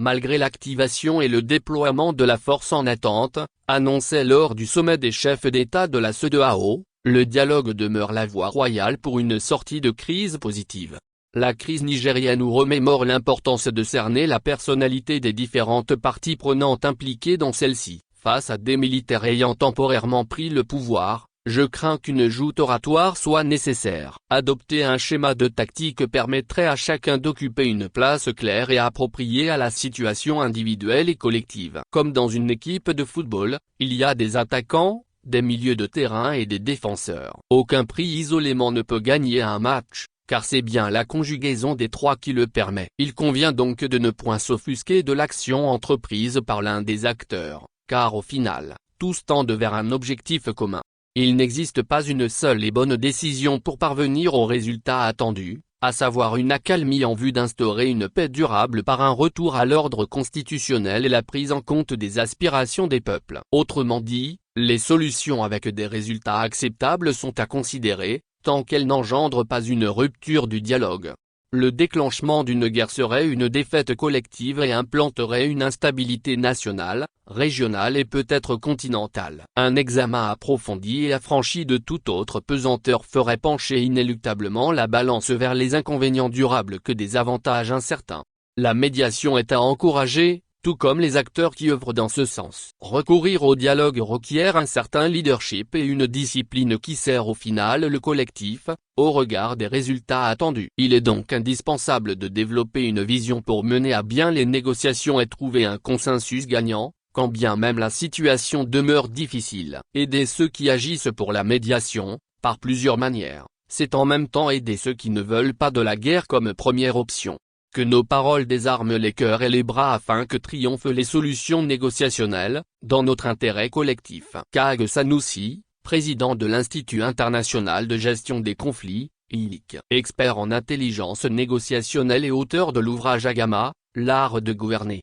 malgré l'activation et le déploiement de la force en attente, annoncé lors du sommet des chefs d'État de la CEDEAO, le dialogue demeure la voie royale pour une sortie de crise positive. La crise nigérienne nous remémore l'importance de cerner la personnalité des différentes parties prenantes impliquées dans celle-ci. Face à des militaires ayant temporairement pris le pouvoir, je crains qu'une joute oratoire soit nécessaire. Adopter un schéma de tactique permettrait à chacun d'occuper une place claire et appropriée à la situation individuelle et collective. Comme dans une équipe de football, il y a des attaquants, des milieux de terrain et des défenseurs. Aucun prix isolément ne peut gagner un match, car c'est bien la conjugaison des trois qui le permet. Il convient donc de ne point s'offusquer de l'action entreprise par l'un des acteurs, car au final, tous tendent vers un objectif commun. Il n'existe pas une seule et bonne décision pour parvenir au résultat attendu, à savoir une accalmie en vue d'instaurer une paix durable par un retour à l'ordre constitutionnel et la prise en compte des aspirations des peuples. Autrement dit, les solutions avec des résultats acceptables sont à considérer, tant qu'elles n'engendrent pas une rupture du dialogue. Le déclenchement d'une guerre serait une défaite collective et implanterait une instabilité nationale, régionale et peut-être continentale. Un examen approfondi et affranchi de toute autre pesanteur ferait pencher inéluctablement la balance vers les inconvénients durables que des avantages incertains. La médiation est à encourager, tout comme les acteurs qui œuvrent dans ce sens. Recourir au dialogue requiert un certain leadership et une discipline qui sert au final le collectif, au regard des résultats attendus. Il est donc indispensable de développer une vision pour mener à bien les négociations et trouver un consensus gagnant, quand bien même la situation demeure difficile. Aider ceux qui agissent pour la médiation, par plusieurs manières, c'est en même temps aider ceux qui ne veulent pas de la guerre comme première option. Que nos paroles désarment les cœurs et les bras afin que triomphent les solutions négociationnelles, dans notre intérêt collectif. Kag Sanoussi, président de l'Institut international de gestion des conflits, IIC, expert en intelligence négociationnelle et auteur de l'ouvrage Agama, l'art de gouverner.